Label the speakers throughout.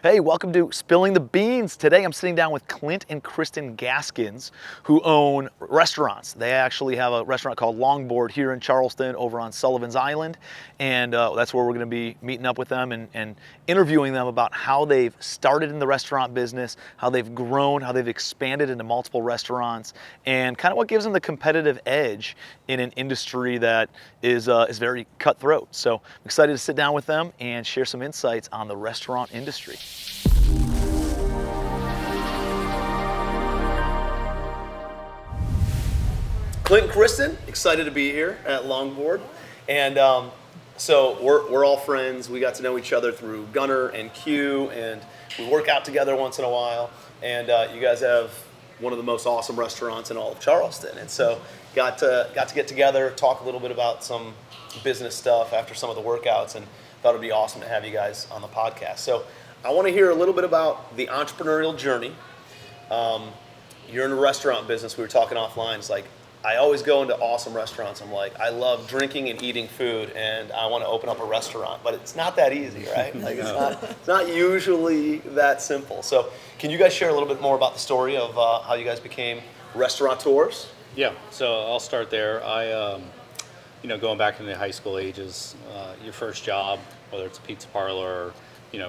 Speaker 1: Hey, welcome to Spilling the Beans. Today I'm sitting down with Clint and Kristen Gaskins, who own restaurants. They actually have a restaurant called Longboard here in Charleston over on Sullivan's Island, and that's where we're going to be meeting up with them and interviewing them about how they've started in the restaurant business, how they've grown, how they've expanded into multiple restaurants, and kind of what gives them the competitive edge in an industry that is very cutthroat. So I'm excited to sit down with them and share some insights on the restaurant industry. Clint and Kristen, excited to be here at Longboard. And so we're all friends. We got to know each other through Gunner and Q, and we work out together once in a while. And you guys have one of the most awesome restaurants in all of Charleston. And so got to get together, talk a little bit about some business stuff after some of the workouts, and thought it'd be awesome to have you guys on the podcast. So I want to hear a little bit about the entrepreneurial journey. You're in the restaurant business. We were talking offline. It's like, I always go into awesome restaurants. I'm like, I love drinking and eating food, and I want to open up a restaurant. But it's not that easy, right? Like it's not usually that simple. So can you guys share a little bit more about the story of how you guys became restaurateurs?
Speaker 2: Yeah, so I'll start there. Going back into the high school ages, your first job, whether it's a pizza parlor or,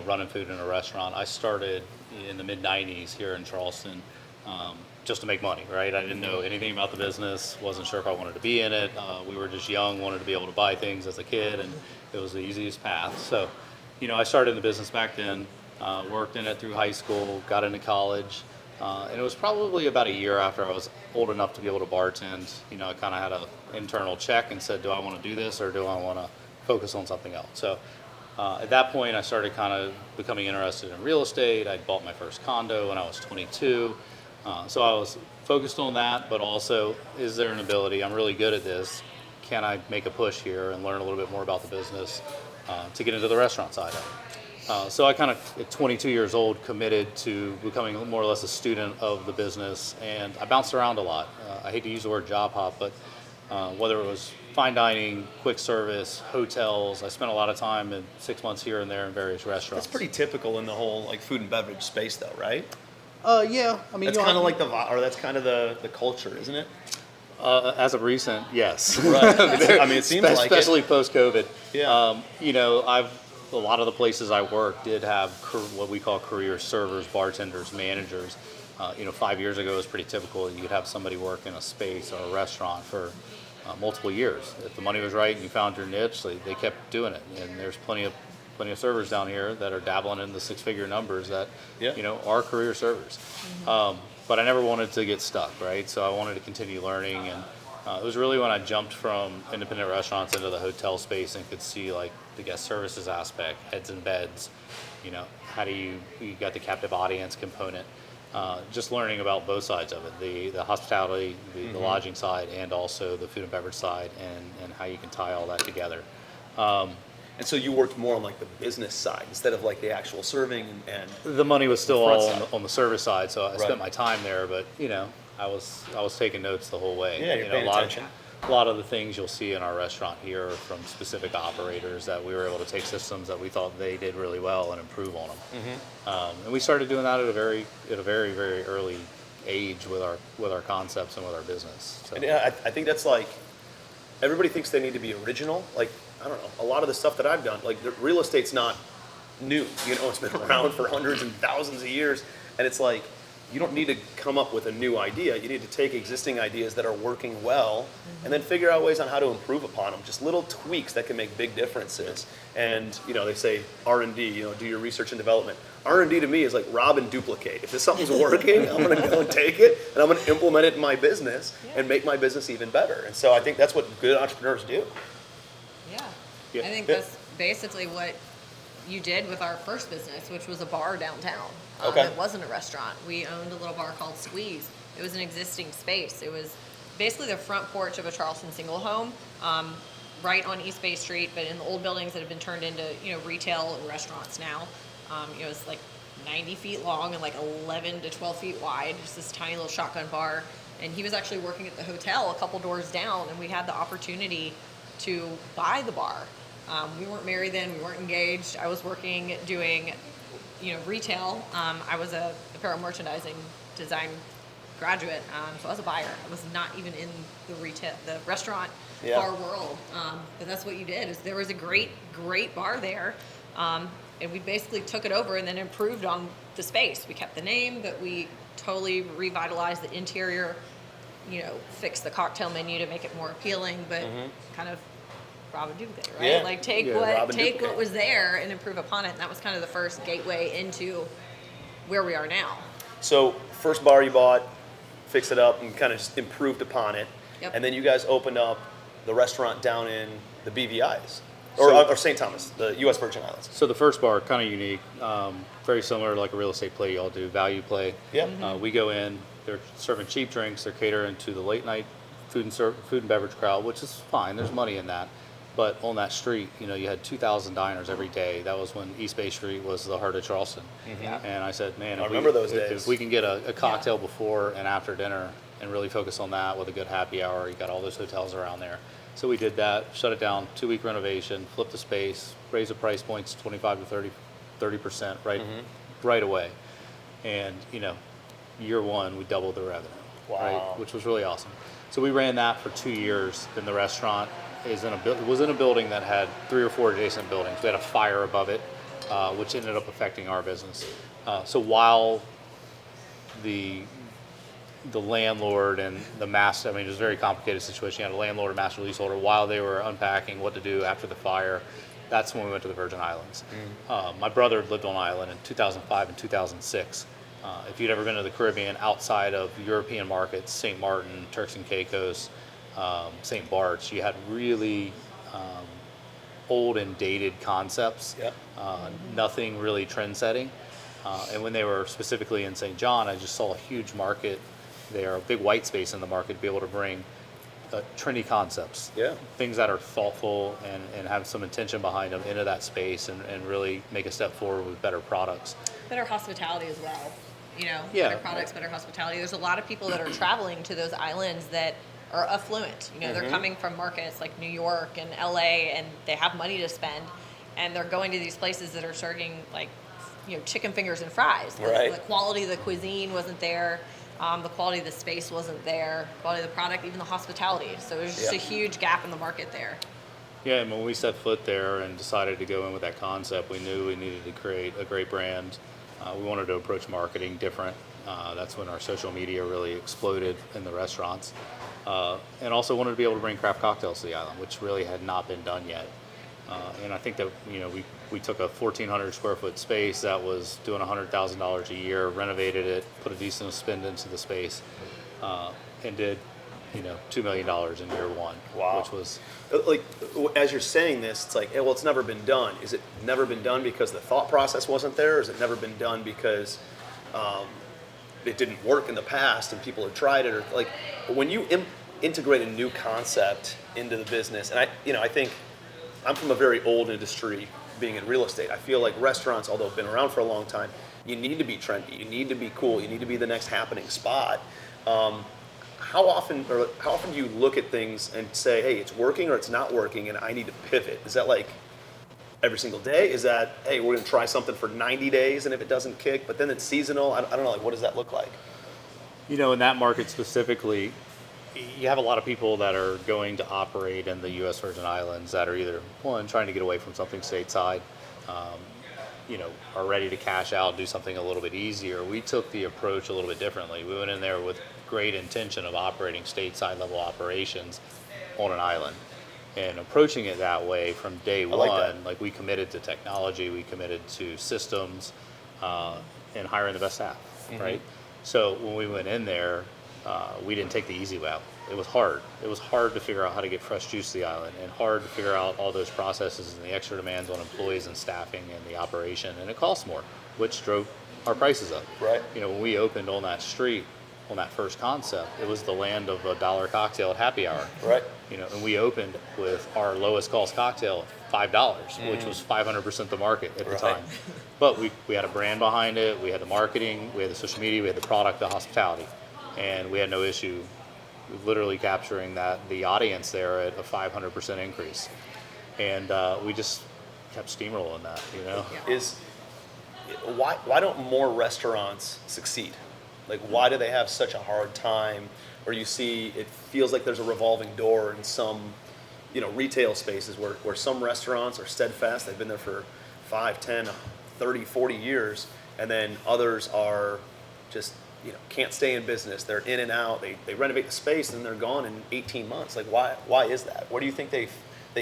Speaker 2: running food in a restaurant, I started in the mid-'90s here in Charleston. Just to make money, right? I didn't know anything about the business, wasn't sure if I wanted to be in it. We were just young, wanted to be able to buy things as a kid, and it was the easiest path. So, I started in the business back then, worked in it through high school, got into college, and it was probably about a year after I was old enough to be able to bartend. I kind of had an internal check and said, do I want to do this or do I want to focus on something else? So at that point, I started kind of becoming interested in real estate. I'd bought my first condo when I was 22. So I was focused on that, but also, is there an ability, I'm really good at this, can I make a push here and learn a little bit more about the business to get into the restaurant side of it? So I kind of, at 22 years old, committed to becoming more or less a student of the business, and I bounced around a lot. I hate to use the word job hop, but whether it was fine dining, quick service, hotels, I spent a lot of time in 6 months here and there in various restaurants.
Speaker 1: That's pretty typical in the whole food and beverage space, though, right?
Speaker 2: Yeah, I mean,
Speaker 1: that's kind of like that's kind of the culture, isn't it?
Speaker 2: As of recent, yes.
Speaker 1: Right. I mean, it seems like
Speaker 2: especially post-COVID.
Speaker 1: Yeah.
Speaker 2: A lot of the places I worked did have what we call career servers, bartenders, managers. 5 years ago it was pretty typical. You'd have somebody work in a space or a restaurant for multiple years. If the money was right and you found your niche, they kept doing it. And there's plenty of servers down here that are dabbling in the six-figure numbers that, are career servers. But I never wanted to get stuck, right? So I wanted to continue learning, and it was really when I jumped from independent restaurants into the hotel space and could see the guest services aspect, heads and beds, how do you got the captive audience component, just learning about both sides of it, the hospitality, the lodging side, and also the food and beverage side, and how you can tie all that together.
Speaker 1: And so you worked more on the business side instead of the actual serving and
Speaker 2: the money was still all on the service side, so I
Speaker 1: Right.
Speaker 2: spent my time there. But I was taking notes the whole way.
Speaker 1: Yeah, you're paying attention.
Speaker 2: A lot of the things you'll see in our restaurant here are from specific operators that we were able to take systems that we thought they did really well and improve on them. And we started doing that at a very very early age with our concepts and with our business. So.
Speaker 1: And I think that's everybody thinks they need to be original. I don't know, a lot of the stuff that I've done, the real estate's not new. It's been around for hundreds and thousands of years. And it's you don't need to come up with a new idea. You need to take existing ideas that are working well and then figure out ways on how to improve upon them. Just little tweaks that can make big differences. And, they say R&D, do your research and development. R&D to me is rob and duplicate. If this something's working, I'm going to go and take it and I'm going to implement it in my business and make my business even better. And so I think that's what good entrepreneurs do.
Speaker 3: Yeah. I think that's basically what you did with our first business, which was a bar downtown.
Speaker 1: Okay.
Speaker 3: It wasn't a restaurant. We owned a little bar called Squeeze. It was an existing space. It was basically the front porch of a Charleston single home, right on East Bay Street, but in the old buildings that have been turned into retail and restaurants now. It was 90 feet long and 11 to 12 feet wide, just this tiny little shotgun bar. And he was actually working at the hotel a couple doors down, and we had the opportunity to buy the bar. We weren't married then, we weren't engaged. I was working doing retail. I was a apparel merchandising design graduate, so I was a buyer. I was not even in the restaurant bar world. But that's what you did. Is there was a great bar there, and we basically took it over and then improved on the space. We kept the name, but we totally revitalized the interior. Fixed the cocktail menu to make it more appealing, but kind of rob and duplicate, right?
Speaker 1: Yeah.
Speaker 3: Like take what was there and improve upon it. And that was kind of the first gateway into where we are now.
Speaker 1: So first bar you bought, fixed it up, and kind of just improved upon it.
Speaker 3: Yep.
Speaker 1: And then you guys opened up the restaurant down in the BVI's, or St. Thomas, the U.S. Virgin Islands.
Speaker 2: So the first bar, kind of unique, very similar to like a real estate play y'all do, value play.
Speaker 1: Yeah.
Speaker 2: We go in, they're serving cheap drinks, they're catering to the late night food and beverage crowd, which is fine, there's money in that. But on that street, you had 2,000 diners every day. That was when East Bay Street was the heart of Charleston.
Speaker 3: Yeah.
Speaker 2: And I said, man,
Speaker 1: I remember those days.
Speaker 2: If we can get a cocktail before and after dinner and really focus on that with a good happy hour, you got all those hotels around there. So we did that, shut it down, 2-week renovation, flipped the space, raised the price points 25 to 30% right away. And, year one, we doubled the revenue.
Speaker 1: Wow.
Speaker 2: Right? Which was really awesome. So we ran that for 2 years. Then the restaurant was in a building that had 3 or 4 adjacent buildings. We had a fire above it, which ended up affecting our business. So while the landlord and the master, it was a very complicated situation. You had a landlord and master leaseholder. While they were unpacking what to do after the fire, that's when we went to the Virgin Islands. My brother lived on island in 2005 and 2006. If you'd ever been to the Caribbean outside of European markets, St. Martin, Turks and Caicos, St. Bart's, you had really old and dated concepts, nothing really trend-setting. And when they were specifically in St. John, I just saw a huge market there, a big white space in the market to be able to bring trendy concepts, things that are thoughtful and have some intention behind them into that space and really make a step forward with better products.
Speaker 3: Better hospitality as well.
Speaker 2: Yeah.
Speaker 3: Better products, better hospitality. There's a lot of people that are traveling to those islands that are affluent. They're coming from markets like New York and LA, and they have money to spend, and they're going to these places that are serving like, chicken fingers and fries. The quality of the cuisine wasn't there. The quality of the space wasn't there. Quality of the product, even the hospitality. So there's just a huge gap in the market there.
Speaker 2: Yeah, and when we set foot there and decided to go in with that concept, we knew we needed to create a great brand. We wanted to approach marketing different. That's when our social media really exploded in the restaurants. And also wanted to be able to bring craft cocktails to the island, which really had not been done yet. And I think that, we took a 1,400 square foot space that was doing $100,000 a year, renovated it, put a decent spend into the space, and did, $2 million in year one.
Speaker 1: Wow.
Speaker 2: Which was...
Speaker 1: Like, as you're saying this, it's like, well, it's never been done. Is it never been done because the thought process wasn't there? Or is it never been done because it didn't work in the past and people had tried it? Or like, when you integrate a new concept into the business, and I think I'm from a very old industry, being in real estate. I feel like restaurants, although been around for a long time, you need to be trendy, you need to be cool, you need to be the next happening spot. How often do you look at things and say, hey, it's working or it's not working and I need to pivot? Is that like every single day? Is that, hey, we're going to try something for 90 days and if it doesn't kick, but then it's seasonal? I don't know, like, what does that look like?
Speaker 2: In that market specifically, you have a lot of people that are going to operate in the U.S. Virgin Islands that are either, one, trying to get away from something stateside, are ready to cash out, do something a little bit easier. We took the approach a little bit differently. We went in there with great intention of operating stateside level operations on an island and approaching it that way from day one. Like we committed to technology, we committed to systems, and hiring the best staff, right? So when we went in there, we didn't take the easy way out. It was hard. It was hard to figure out how to get fresh juice to the island and hard to figure out all those processes and the extra demands on employees and staffing and the operation. And it costs more, which drove our prices up.
Speaker 1: Right.
Speaker 2: When we opened on that street, on that first concept, it was the land of $1 cocktail at happy hour.
Speaker 1: Right.
Speaker 2: And we opened with our lowest cost cocktail at $5, which was 500% the market at the time. But we had a brand behind it, we had the marketing, we had the social media, we had the product, the hospitality. And we had no issue with literally capturing the audience there at a 500% increase. And we just kept steamrolling that,
Speaker 1: why don't more restaurants succeed? Like, why do they have such a hard time? Or you see, it feels like there's a revolving door in some, retail spaces where some restaurants are steadfast. They've been there for 5, 10, 30, 40 years. And then others are just, can't stay in business. They're in and out. They renovate the space and they're gone in 18 months. Like, why is that? Where do you think they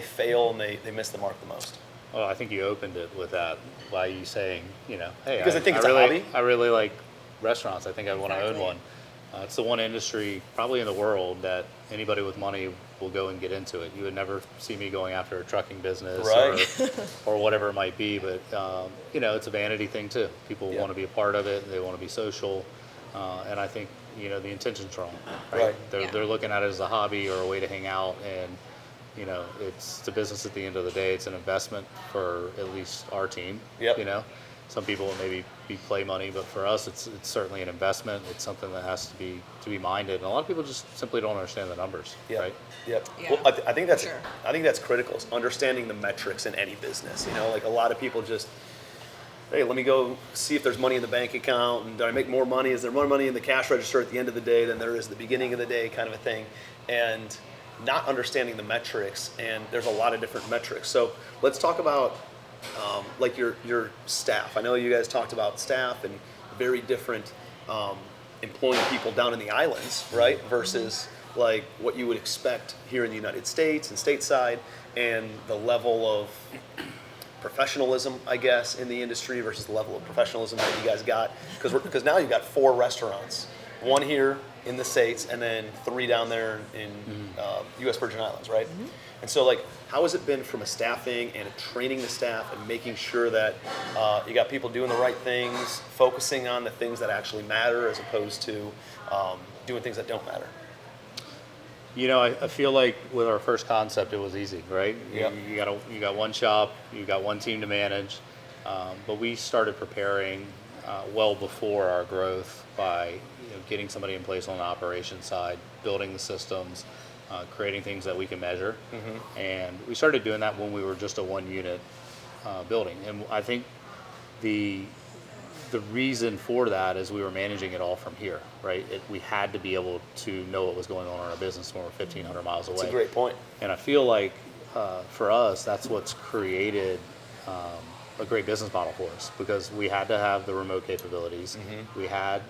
Speaker 1: fail and they miss the mark the most?
Speaker 2: Well, I think you opened it with that by you saying, hey,
Speaker 1: Because I think it's
Speaker 2: really,
Speaker 1: a hobby.
Speaker 2: I really like restaurants. I think I want to own
Speaker 3: Exactly.
Speaker 2: one. It's the one industry probably in the world that anybody with money will go and get into it. You would never see me going after a trucking business
Speaker 1: Right.
Speaker 2: or whatever it might be. But, it's a vanity thing too. People
Speaker 1: Yeah.
Speaker 2: want to be a part of it. They want to be social. And I think, the intention's wrong.
Speaker 1: Right.
Speaker 2: They're looking at it as a hobby or a way to hang out. And, it's a business at the end of the day. It's an investment for at least our team.
Speaker 1: Yep.
Speaker 2: Some people will maybe be play money, but for us, it's certainly an investment. It's something that has to be minded. And a lot of people just simply don't understand the numbers,
Speaker 1: Yep.
Speaker 2: right?
Speaker 1: Yep.
Speaker 3: Yeah,
Speaker 1: Well, I think that's
Speaker 3: sure.
Speaker 1: I think that's critical. Is understanding the metrics in any business. Like a lot of people just, hey, let me go see if there's money in the bank account, and do I make more money? Is there more money in the cash register at the end of the day than there is at the beginning of the day, kind of a thing, and not understanding the metrics. And there's a lot of different metrics. So let's talk about like your staff. I know you guys talked about staff and very different employing people down in the islands, right? Versus like what you would expect here in the United States and stateside, and the level of professionalism, I guess, in the industry versus the level of professionalism that you guys got. Because now you've got 4 restaurants, 1 here in the States, and then 3 down there in U.S. Virgin Islands, right? And so, like, how has it been from a staffing and a training the staff and making sure that you got people doing the right things, focusing on the things that actually matter as opposed to doing things that don't matter?
Speaker 2: I feel like with our first concept, it was easy, right?
Speaker 1: Yep.
Speaker 2: You got one shop, you got one team to manage, but we started preparing well before our growth by getting somebody in place on the operations side, building the systems, creating things that we can measure, and we started doing that when we were just a 1-unit building. And I think the reason for that is we were managing it all from here, right? We had to be able to know what was going on in our business when we're 1,500 miles away.
Speaker 1: That's a great point.
Speaker 2: And I feel like for us, that's what's created a great business model for us, because we had to have the remote capabilities. We had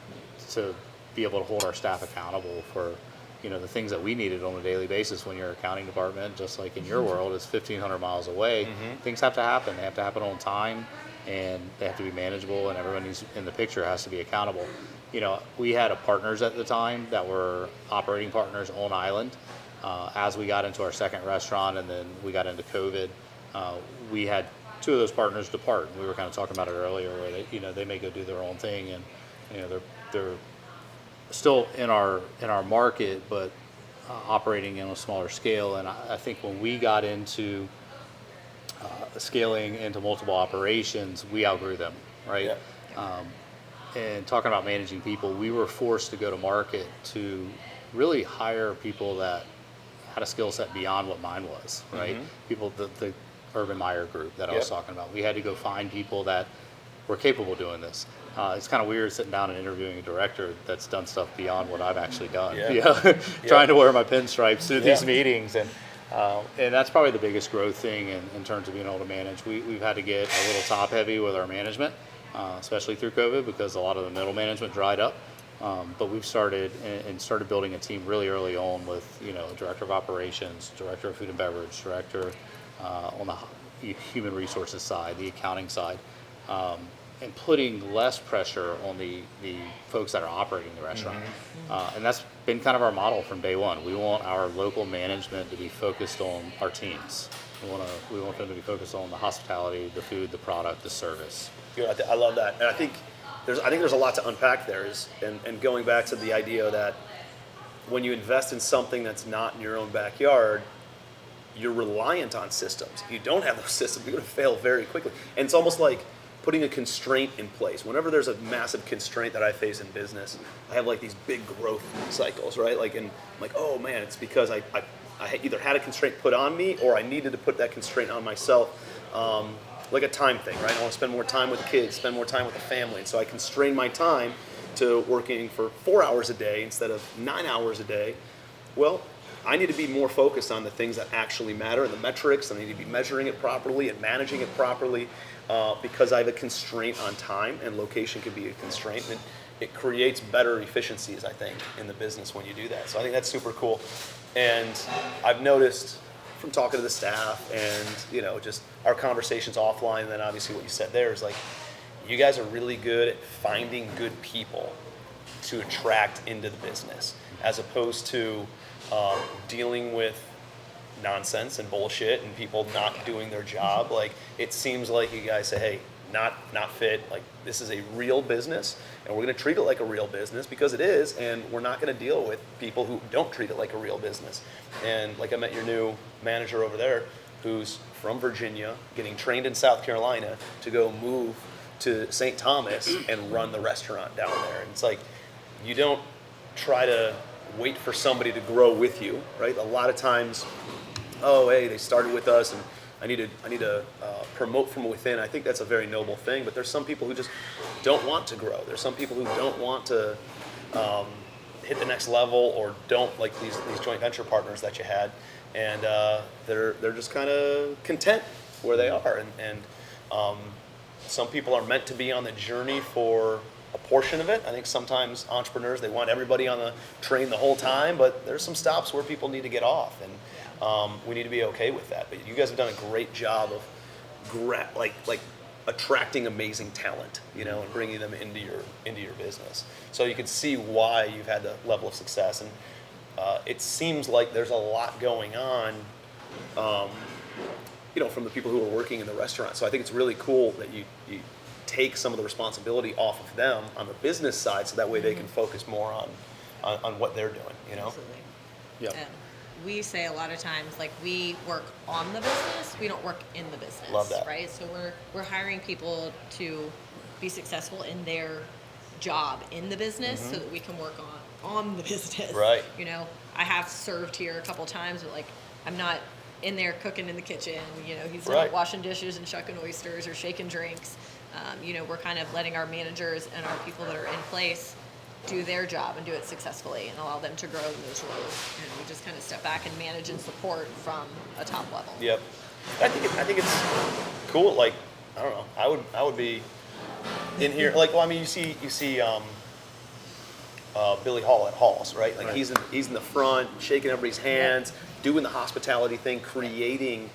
Speaker 2: to be able to hold our staff accountable for the things that we needed on a daily basis. When your accounting department, just like in your world, is 1,500 miles away, things have to happen. They have to happen on time, and they have to be manageable, and everyone who's in the picture has to be accountable. We had partners at the time that were operating partners on island. As we got into our second restaurant and then we got into COVID, we had 2 of those partners depart. We were kind of talking about it earlier, where they may go do their own thing, and they're still in our market, but operating on a smaller scale. And I think when we got into scaling into multiple operations, we outgrew them, right?
Speaker 1: Yeah.
Speaker 2: And talking about managing people, we were forced to go to market to really hire people that had a skill set beyond what mine was, right? People, the Urban Meyer group that I was talking about. We had to go find people that were capable of doing this. It's kind of weird sitting down and interviewing a director that's done stuff beyond what I've actually done. Trying to wear my pinstripes through these meetings, and that's probably the biggest growth thing in terms of being able to manage. We've had to get a little top heavy with our management, especially through COVID, because a lot of the middle management dried up. But we've started building a team really early on with a director of operations, director of food and beverage, director on the human resources side, the accounting side, and putting less pressure on the folks that are operating the restaurant. And that's been kind of our model from day one. We want our local management to be focused on our teams. We want them to be focused on the hospitality, the food, the product, the service.
Speaker 1: Good. I love that, and I think there's a lot to unpack there. And going back to the idea that when you invest in something that's not in your own backyard, you're reliant on systems. If you don't have those systems, you're going to fail very quickly. And it's almost like putting a constraint in place. Whenever there's a massive constraint that I face in business, I have like these big growth cycles, right? Like, and I'm like, oh man, it's because I either had a constraint put on me or I needed to put that constraint on myself. like a time thing, right? I want to spend more time with the kids, spend more time with the family. And so I constrain my time to working for 4 hours a day instead of 9 hours a day. Well, I need to be more focused on the things that actually matter and the metrics. I need to be measuring it properly and managing it properly because I have a constraint on time, and location can be a constraint. And it creates better efficiencies, I think, in the business when you do that. So I think that's super cool. And I've noticed from talking to the staff and, just our conversations offline, and then obviously what you said there is like, you guys are really good at finding good people to attract into the business, as opposed to dealing with nonsense and bullshit and people not doing their job. Like, it seems like you guys say, hey, not fit. Like, this is a real business, and we're going to treat it like a real business because it is, and we're not going to deal with people who don't treat it like a real business. And like, I met your new manager over there, who's from Virginia, getting trained in South Carolina to go move to St. Thomas and run the restaurant down there. And it's like, you don't try to wait for somebody to grow with you, right? A lot of times, oh, hey, they started with us, and I need to promote from within. I think that's a very noble thing, but there's some people who just don't want to grow. There's some people who don't want to hit the next level, or don't, like these joint venture partners that you had, and they're just kind of content where they are. And some people are meant to be on the journey for a portion of it. I think sometimes entrepreneurs, they want everybody on the train the whole time, but there's some stops where people need to get off, and we need to be okay with that. But you guys have done a great job of attracting amazing talent, and bringing them into your business. So you can see why you've had the level of success, and it seems like there's a lot going on, from the people who are working in the restaurant. So I think it's really cool that you take some of the responsibility off of them on the business side, so that way they can focus more on what they're doing.
Speaker 3: Absolutely.
Speaker 2: Yep.
Speaker 3: We say a lot of times, like, we work on the business, we don't work in the business.
Speaker 1: Love that.
Speaker 3: Right? So we're hiring people to be successful in their job in the business, so that we can work on the business.
Speaker 1: Right.
Speaker 3: I have served here a couple times, but like, I'm not in there cooking in the kitchen. He's
Speaker 1: Right.
Speaker 3: not washing dishes and shucking oysters or shaking drinks. We're kind of letting our managers and our people that are in place do their job and do it successfully, and allow them to grow in those roles. And we just kind of step back and manage and support from a top level.
Speaker 1: Yep. I think it's cool. Like, I don't know. I would be in here. Like, well, I mean, you see Billy Hall at Hall's, right? Like,
Speaker 2: Right.
Speaker 1: he's in the front, shaking everybody's hands, doing the hospitality thing, creating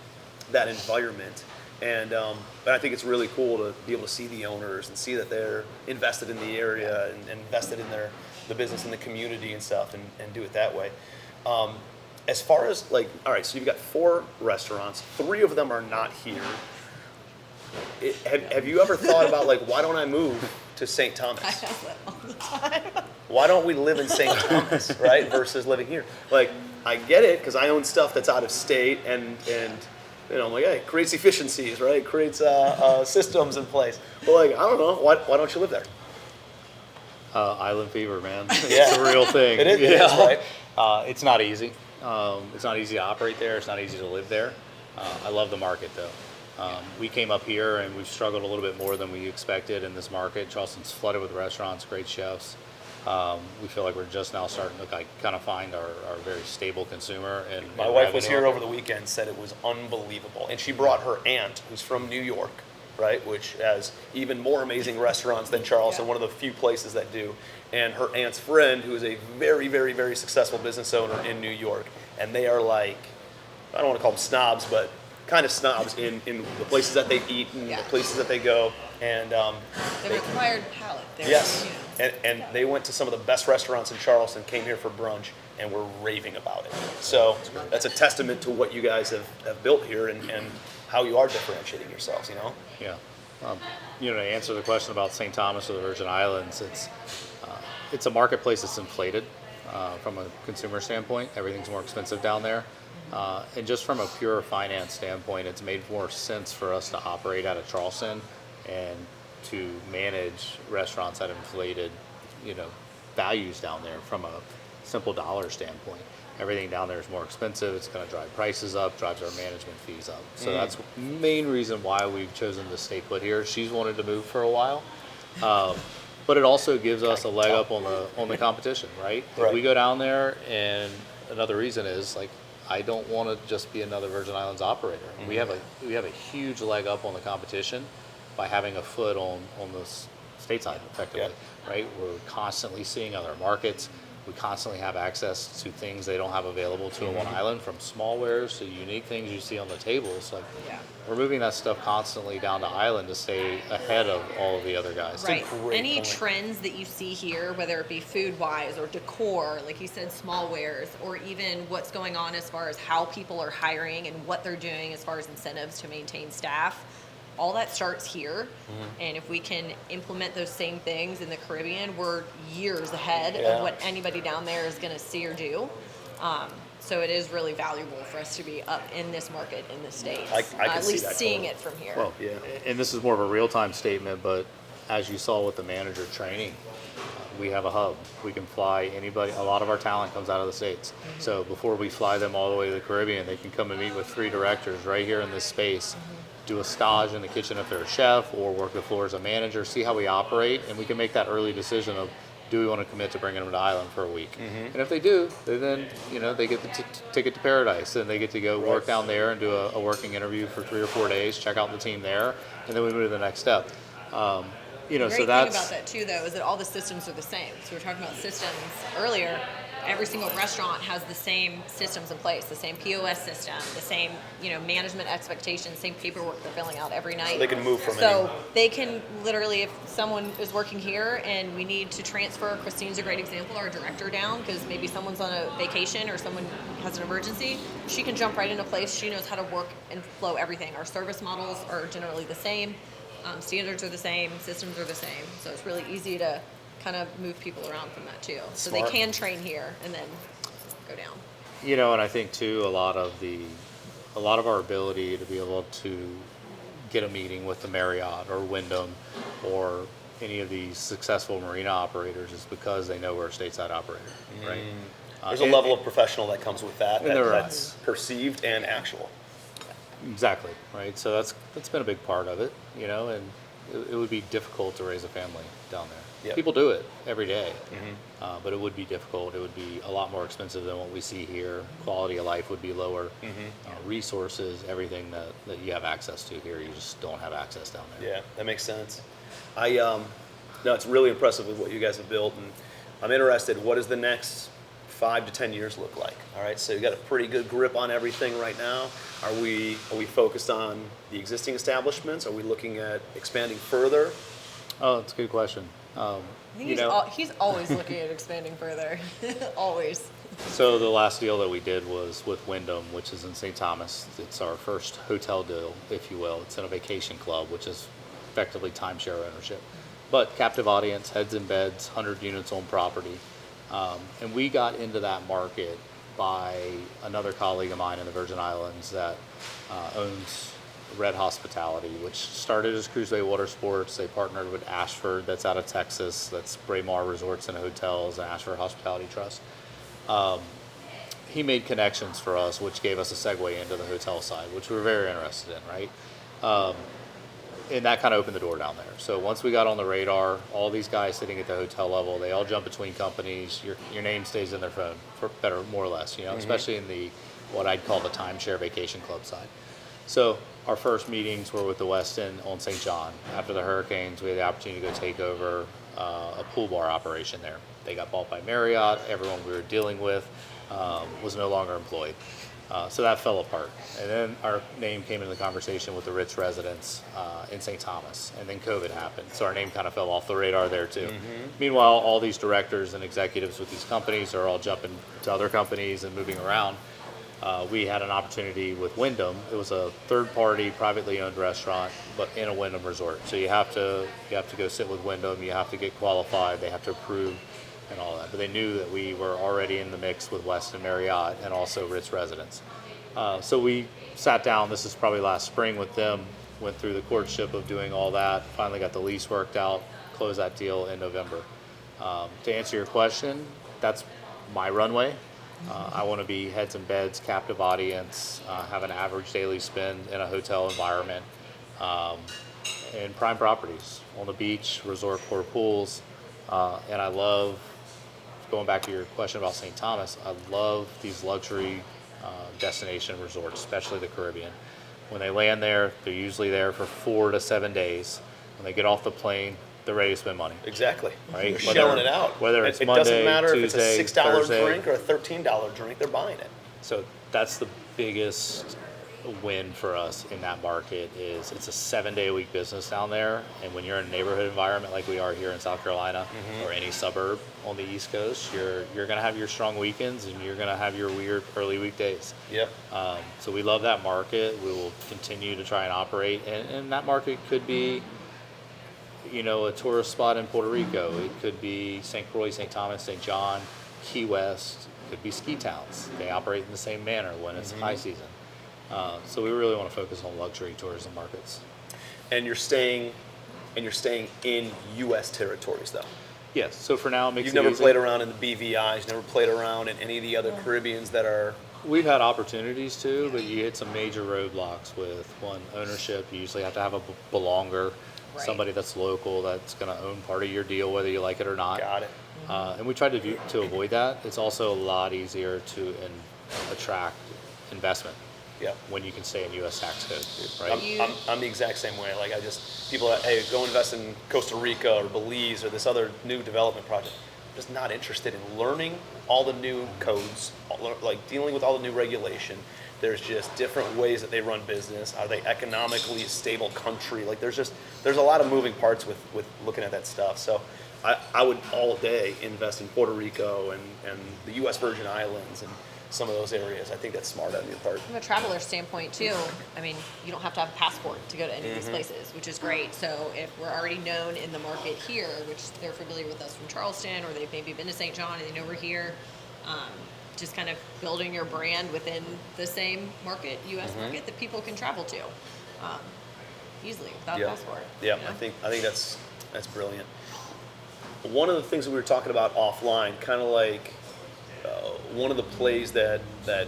Speaker 1: that environment. And but I think it's really cool to be able to see the owners and see that they're invested in the area and invested in the business and the community and stuff, and do it that way. As far as, like, all right, so you've got 4 restaurants, 3 of them are not here. Have you ever thought about, like, why don't I move to St.
Speaker 3: I
Speaker 1: Thomas?
Speaker 3: have that all the time.
Speaker 1: Why don't we live in St. Thomas, right, versus living here? Like, I get it, because I own stuff that's out of state, and I'm like, hey, it creates efficiencies, right? It creates systems in place. But, like, I don't know, why don't you live there?
Speaker 2: Island fever, man.
Speaker 1: Yeah.
Speaker 2: It's a real thing.
Speaker 1: It is, right?
Speaker 2: It's not easy. It's not easy to operate there. It's not easy to live there. I love the market, though. We came up here, and we've struggled a little bit more than we expected in this market. Charleston's flooded with restaurants, great chefs. We feel like we're just now starting to kind of find our very stable consumer. And
Speaker 1: My wife was here over the weekend, said it was unbelievable. And she brought her aunt, who's from New York, right, which has even more amazing restaurants than Charleston,
Speaker 3: Yeah.
Speaker 1: one of the few places that do. And her aunt's friend, who is a very, very, very successful business owner in New York. And they are, like, I don't want to call them snobs, but kind of snobs in the places that they eat and
Speaker 3: Yeah.
Speaker 1: the places that they go. And
Speaker 3: The required palate.
Speaker 1: yes, and they went to some of the best restaurants in Charleston, came here for brunch, and were raving about it. So that's a testament to what you guys have built here, and how you are differentiating yourselves,
Speaker 2: Yeah. To answer the question about St. Thomas or the Virgin Islands, it's a marketplace that's inflated from a consumer standpoint. Everything's more expensive down there. And just from a pure finance standpoint, it's made more sense for us to operate out of Charleston and to manage restaurants at inflated, values down there from a simple dollar standpoint. everything down there is more expensive. It's going to drive prices up, drives our management fees up. So that's the main reason why we've chosen to stay put here. She's wanted to move for a while. But it also gives us a leg up on the competition, right? If we go down there, and another reason is like I don't want to just be another Virgin Islands operator. We have a huge leg up on the competition by having a foot on the stateside effectively, right? We're constantly seeing other markets. We constantly have access to things they don't have available to them on island, from small wares to unique things you see on the tables. Like we're moving that stuff constantly down to island to stay ahead of all of the other guys.
Speaker 3: Right. Any trends that you see here, whether it be food wise or decor, like you said, small wares, or even what's going on as far as how people are hiring and what they're doing as far as incentives to maintain staff, all that starts here. And if we can implement those same things in the Caribbean, we're years ahead of what anybody down there is going to see or do. So it is really valuable for us to be up in this market in the States.
Speaker 1: I can
Speaker 3: at
Speaker 1: see
Speaker 3: least
Speaker 1: that
Speaker 3: seeing
Speaker 1: totally.
Speaker 3: it from here.
Speaker 2: Well, and this is more of a real-time statement, but as you saw with the manager training, we have a hub. We can fly anybody. A lot of our talent comes out of the States. So before we fly them all the way to the Caribbean, they can come and meet with 3 directors right here in this space, do a stage in the kitchen if they're a chef, or work the floor as a manager, see how we operate, and we can make that early decision of, do we want to commit to bringing them to island for a week? And if they do, then they get the ticket to paradise, and they get to go work down there and do a working interview for 3 or 4 days, check out the team there, and then we move to the next step.
Speaker 3: The great
Speaker 2: so
Speaker 3: thing
Speaker 2: that's
Speaker 3: about that too, though, is that all the systems are the same. So we were talking about systems earlier. Every single restaurant has the same systems in place, the same POS system, the same management expectations, same paperwork they're filling out every night.
Speaker 1: So they can move from
Speaker 3: So they can literally, if someone is working here and we need to transfer, Christine's a great example, our director down, because maybe someone's on a vacation or someone has an emergency, she can jump right into place. She knows how to work and flow everything. Our service models are generally the same. Standards are the same, systems are the same. So it's really easy to kind of move people around from that too. So
Speaker 1: Smart.
Speaker 3: they can train here and then go down.
Speaker 2: And I think too, a lot of our ability to be able to get a meeting with the Marriott or Wyndham or any of these successful marina operators is because they know we're a stateside operator, right?
Speaker 1: There's a level of professional that comes with that,
Speaker 2: And there
Speaker 1: that's perceived and actual.
Speaker 2: Exactly, right? So that's been a big part of it, and it would be difficult to raise a family down there.
Speaker 1: Yep.
Speaker 2: People do it every day, but it would be difficult. It would be a lot more expensive than what we see here. Quality of life would be lower. Resources, everything that you have access to here, you just don't have access down there.
Speaker 1: Yeah, that makes sense. No, it's really impressive with what you guys have built, and I'm interested, what does the next 5 to 10 years look like? All right, so you got a pretty good grip on everything right now. Are we focused on the existing establishments? Are we looking at expanding further?
Speaker 2: Oh, that's a good question.
Speaker 3: I think he's always looking at expanding further. Always.
Speaker 2: So the last deal that we did was with Wyndham, which is in St. Thomas. It's our first hotel deal, if you will. It's in a vacation club, which is effectively timeshare ownership. But captive audience, heads in beds, 100 units on property. And we got into that market by another colleague of mine in the Virgin Islands that owns Red Hospitality, which started as Cruiseway Water Sports. They partnered with Ashford, that's out of Texas. That's Braemar Resorts and Hotels and Ashford Hospitality Trust. He made connections for us, which gave us a segue into the hotel side, which we were very interested in, right? And that kind of opened the door down there. So once we got on the radar, all these guys sitting at the hotel level, they all jump between companies. Your name stays in their phone, for better, more or less, especially in the what I'd call the timeshare vacation club side. So our first meetings were with the Westin on St. John. After the hurricanes, we had the opportunity to go take over a pool bar operation there. They got bought by Marriott. Everyone we were dealing with was no longer employed. So that fell apart. And then our name came into the conversation with the Ritz residents in St. Thomas. And then COVID happened. So our name kind of fell off the radar there too. Meanwhile, all these directors and executives with these companies are all jumping to other companies and moving around. We had an opportunity with Wyndham. It was a third-party, privately owned restaurant, but in a Wyndham resort. So you have to go sit with Wyndham. You have to get qualified. They have to approve and all that. But they knew that we were already in the mix with Westin Marriott and also Ritz residents. So we sat down. This is probably last spring with them. Went through the courtship of doing all that. Finally got the lease worked out. Closed that deal in November. To answer your question, that's my runway. I want to be heads and beds, captive audience, have an average daily spend in a hotel environment, um, and prime properties on the beach, resort core pools. And I love, going back to your question about St. Thomas, I love these luxury destination resorts, especially the Caribbean. When they land there, they're usually there for 4 to 7 days. When they get off the plane, they're ready to spend money.
Speaker 1: Exactly.
Speaker 2: Right?
Speaker 1: They're shelling it out.
Speaker 2: Whether it's
Speaker 1: it
Speaker 2: Monday,
Speaker 1: doesn't matter
Speaker 2: Tuesday,
Speaker 1: if it's a $6
Speaker 2: Thursday.
Speaker 1: drink or a $13 drink, they're buying it.
Speaker 2: So that's the biggest win for us in that market. Is it's a 7-day-a-week business down there, and when you're in a neighborhood environment like we are here in South Carolina or any suburb on the East Coast, you're going to have your strong weekends and you're going to have your weird early weekdays.
Speaker 1: Yep.
Speaker 2: So we love that market. We will continue to try and operate, and that market could be, a tourist spot in Puerto Rico. It could be St. Croix, St. Thomas, St. John, Key West. It could be ski towns. They operate in the same manner when it's high season. So we really want to focus on luxury tourism markets.
Speaker 1: And you're staying in U.S. territories, though.
Speaker 2: Yes. So for now, it makes
Speaker 1: You've
Speaker 2: it
Speaker 1: never
Speaker 2: easy.
Speaker 1: played around in the BVIs. You've never played around in any of the other Caribbeans that are.
Speaker 2: We've had opportunities to, but you hit some major roadblocks with one, ownership. You usually have to have a belonger,
Speaker 3: Right.
Speaker 2: somebody that's local that's going to own part of your deal, whether you like it or not.
Speaker 1: Got it.
Speaker 2: And we tried to avoid that. It's also a lot easier to attract investment
Speaker 1: Yep.
Speaker 2: when you can stay in U.S. tax code, right?
Speaker 1: I'm the exact same way. Like people that, hey, go invest in Costa Rica or Belize or this other new development project. I'm just not interested in learning all the new codes, like dealing with all the new regulation. There's just different ways that they run business. Are they economically a stable country? Like there's a lot of moving parts with looking at that stuff. So I would all day invest in Puerto Rico and the U.S. Virgin Islands and some of those areas. I think that's smart on your part.
Speaker 3: From a traveler standpoint too, I mean, you don't have to have a passport to go to any of these places, which is great. So if we're already known in the market here, which they're familiar with us from Charleston, or they've maybe been to St. John and they know we're here, just kind of building your brand within the same market, U.S. market, that people can travel to easily without a passport.
Speaker 1: Yeah,
Speaker 3: you know?
Speaker 1: I think that's brilliant. One of the things that we were talking about offline, kind of like one of the plays that I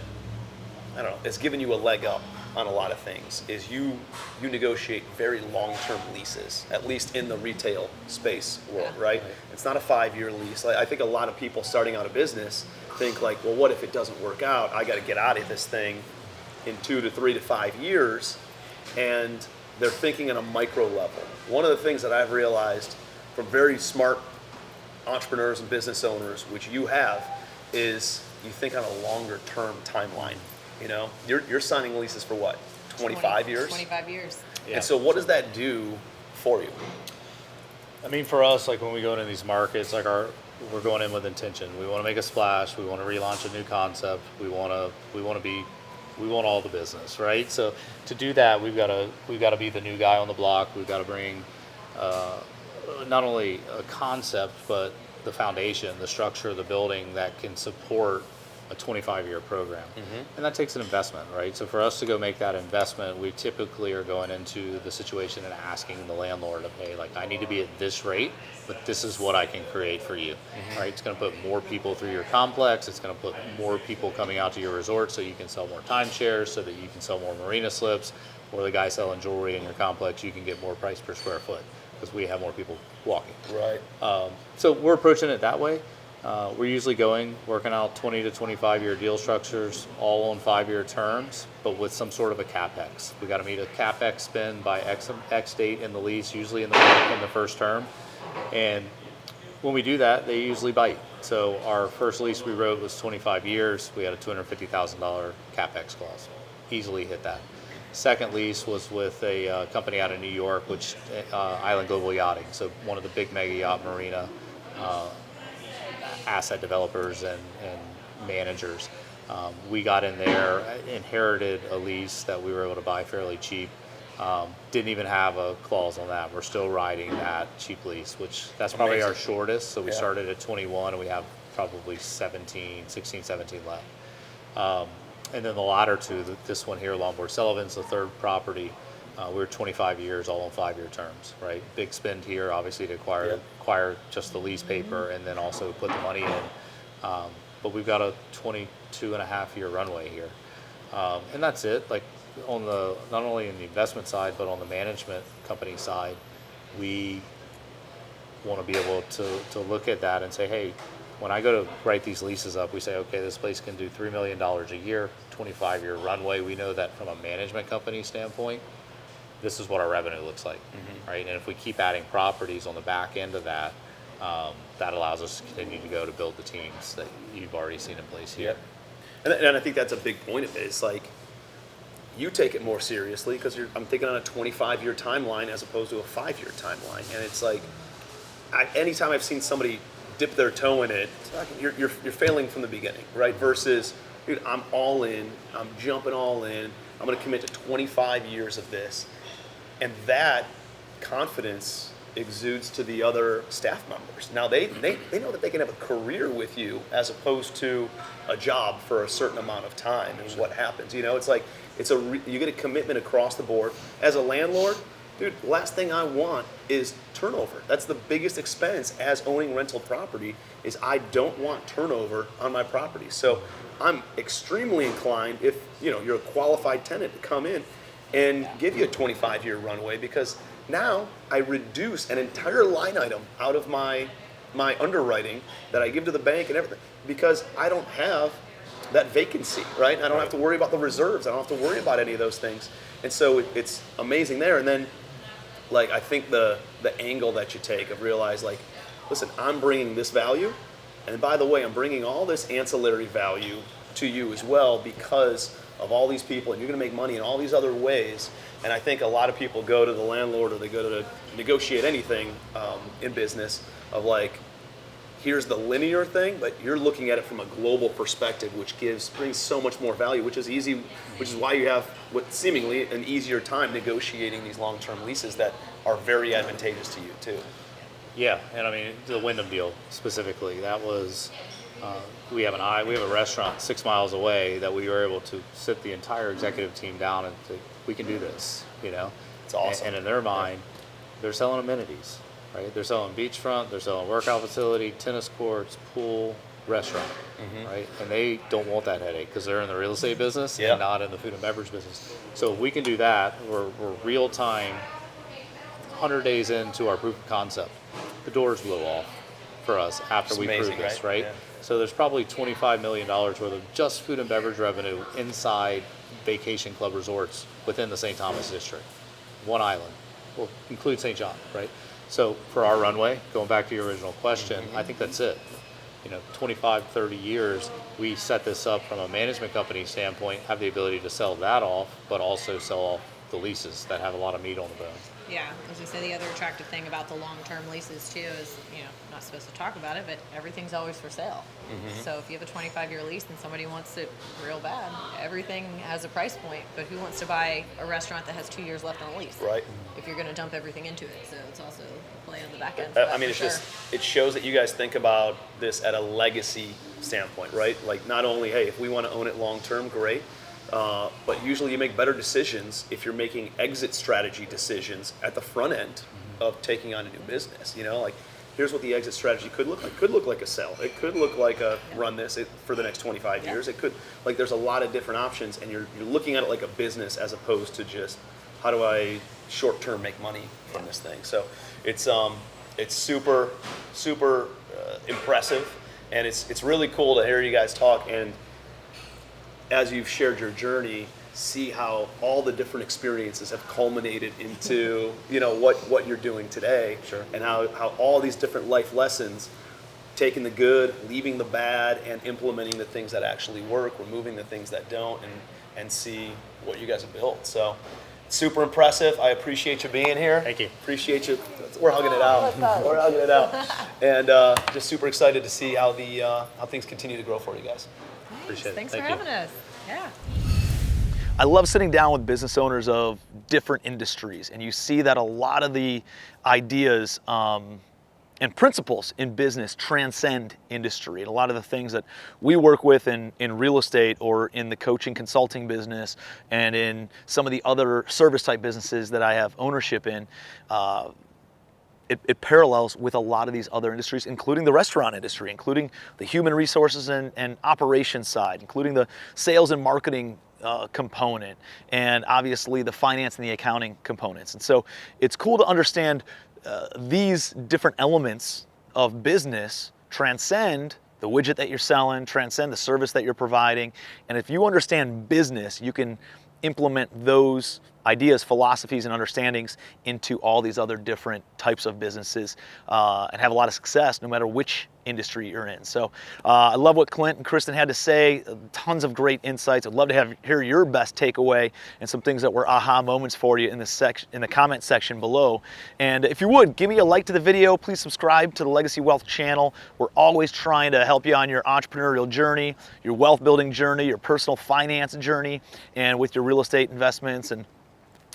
Speaker 1: don't know, has given you a leg up on a lot of things is you negotiate very long-term leases, at least in the retail space world,
Speaker 3: Yeah.
Speaker 1: right? It's not a 5-year lease. Like, I think a lot of people starting out a business think like, well, what if it doesn't work out? I got to get out of this thing in 2 to 3 to 5 years, and they're thinking on a micro level. One of the things that I've realized from very smart entrepreneurs and business owners, which you have, is you think on a longer term timeline. You're signing leases for what, 25 years?
Speaker 3: 25 years.
Speaker 2: Yeah.
Speaker 1: And so what does that do for you?
Speaker 2: I mean, for us, like when we go into these markets, like we're going in with intention. We want to make a splash. We want to relaunch a new concept. We want all the business, right? So to do that, we've got to be the new guy on the block. We've got to bring not only a concept, but the foundation, the structure of the building that can support a 25-year program. And that takes an investment, right? So for us to go make that investment, we typically are going into the situation and asking the landlord to pay, like, I need to be at this rate, but this is what I can create for you, right? It's going to put more people through your complex. It's going to put more people coming out to your resort so you can sell more timeshares, so that you can sell more marina slips, or the guy selling jewelry in your complex, you can get more price per square foot because we have more people walking.
Speaker 1: Right.
Speaker 2: So we're approaching it that way. We're usually working out 20 to 25-year deal structures, all on 5-year terms, but with some sort of a CapEx. We got to meet a CapEx spend by X date in the lease, usually in the first term. And when we do that, they usually bite. So our first lease we wrote was 25 years. We had a $250,000 CapEx clause. Easily hit that. Second lease was with a company out of New York, which Island Global Yachting, so one of the big mega yacht marina asset developers and managers. We got in there, inherited a lease that we were able to buy fairly cheap. Didn't even have a clause on that. We're still riding that cheap lease, which that's probably
Speaker 1: Amazing.
Speaker 2: our shortest. So we
Speaker 1: Yeah.
Speaker 2: started at 21 and we have probably 16, 17 left. And then the latter two, this one here, Longboard Sullivan's the third property. We're 25 years, all on 5-year terms, right? Big spend here, obviously, to acquire just the lease paper and then also put the money in. but we've got a 22 and a half year runway here. And that's it. Like on the, not only in the investment side, but on the management company side, we want to be able to look at that and say, hey, when I go to write these leases up, we say, okay, this place can do $3 million a year, 25-year runway. We know that from a management company standpoint, this is what our revenue looks like, right? And if we keep adding properties on the back end of that, that allows us to continue to go to build the teams that you've already seen in place here.
Speaker 1: Yep. And I think that's a big point of it. It's like, you take it more seriously because I'm thinking on a 25-year timeline as opposed to a 5-year timeline. And it's like, anytime I've seen somebody dip their toe in it, it's like you're failing from the beginning, right? Versus, dude, I'm all in, I'm jumping all in, I'm gonna commit to 25 years of this. And that confidence exudes to the other staff members. Now they know that they can have a career with you as opposed to a job for a certain amount of time is what happens. You know, it's like, you get a commitment across the board. As a landlord, dude, last thing I want is turnover. That's the biggest expense as owning rental property is I don't want turnover on my property. So I'm extremely inclined, if you're a qualified tenant, to come in and give you a 25-year runway, because now I reduce an entire line item out of my underwriting that I give to the bank and everything, because I don't have that vacancy, right? I don't have to worry about the reserves. I don't have to worry about any of those things. And so it's amazing there. And then, like, I think the angle that you take of realize, like, listen, I'm bringing this value, and by the way, I'm bringing all this ancillary value to you as well because of all these people, and you're going to make money in all these other ways. And I think a lot of people go to the landlord, or they go to negotiate anything in business of like, here's the linear thing, but you're looking at it from a global perspective, which brings so much more value, which is easy, which is why you have what seemingly an easier time negotiating these long-term leases that are very advantageous to you too.
Speaker 2: Yeah, and I mean the Wyndham deal specifically, that was we have a restaurant 6 miles away that we were able to sit the entire executive team down and say, we can do this,
Speaker 1: It's awesome.
Speaker 2: And in their mind, they're selling amenities, right? They're selling beachfront, they're selling workout facility, tennis courts, pool, restaurant, right? And they don't want that headache because they're in the real estate business and not in the food and beverage business. So if we can do that, we're real time, 100 days into our proof of concept, the doors blow off for us after we prove this, right?
Speaker 1: Yeah.
Speaker 2: So there's probably $25 million worth of just food and beverage revenue inside vacation club resorts within the St. Thomas district, one island. We'll include St. John, right? So for our runway, going back to your original question, I think that's it. 25, 30 years, we set this up from a management company standpoint, have the ability to sell that off, but also sell off the leases that have a lot of meat on the bone.
Speaker 3: Yeah, as I say, the other attractive thing about the long-term leases too is, not supposed to talk about it, but everything's always for sale. So if you have a 25-year lease and somebody wants it real bad, everything has a price point, but who wants to buy a restaurant that has 2 years left on a lease?
Speaker 1: Right.
Speaker 3: If you're going to dump everything into it, so it's also a play on the back end.
Speaker 1: I mean, it shows that you guys think about this at a legacy standpoint, right? Like, not only, hey, if we want to own it long-term, great. But usually you make better decisions if you're making exit strategy decisions at the front end of taking on a new business. Like, here's what the exit strategy could look like. It could look like a sell. It could look like a run this for the next 25 years. It could, like, there's a lot of different options, and you're looking at it like a business as opposed to just, how do I short-term make money from this thing? So it's super, super impressive, and it's really cool to hear you guys talk, and as you've shared your journey, see how all the different experiences have culminated into what you're doing today.
Speaker 2: Sure.
Speaker 1: And how all these different life lessons, taking the good, leaving the bad, and implementing the things that actually work, removing the things that don't, and see what you guys have built. So super impressive. I appreciate you being here.
Speaker 2: Thank you.
Speaker 1: Appreciate you. We're hugging it out. We're hugging it out. And just super excited to see how how things continue to grow for you guys.
Speaker 2: Appreciate it.
Speaker 3: Thanks
Speaker 2: Thank
Speaker 3: for
Speaker 2: you.
Speaker 3: having us. Yeah.
Speaker 1: I love sitting down with business owners of different industries, and you see that a lot of the ideas and principles in business transcend industry. And a lot of the things that we work with in real estate or in the coaching consulting business and in some of the other service type businesses that I have ownership in, it parallels with a lot of these other industries, including the restaurant industry, including the human resources and operations side, including the sales and marketing component, and obviously the finance and the accounting components. And so it's cool to understand these different elements of business transcend the widget that you're selling, transcend the service that you're providing. And if you understand business, you can implement those ideas, philosophies, and understandings into all these other different types of businesses and have a lot of success no matter which industry you're in. So I love what Clint and Kristen had to say. Tons of great insights. I'd love to hear your best takeaway and some things that were aha moments for you in the comment section below. And if you would, give me a like to the video. Please subscribe to the Legacy Wealth channel. We're always trying to help you on your entrepreneurial journey, your wealth building journey, your personal finance journey, and with your real estate investments and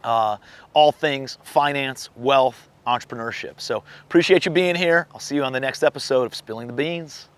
Speaker 1: all things finance, wealth, entrepreneurship. So appreciate you being here. I'll see you on the next episode of Spilling the Beans.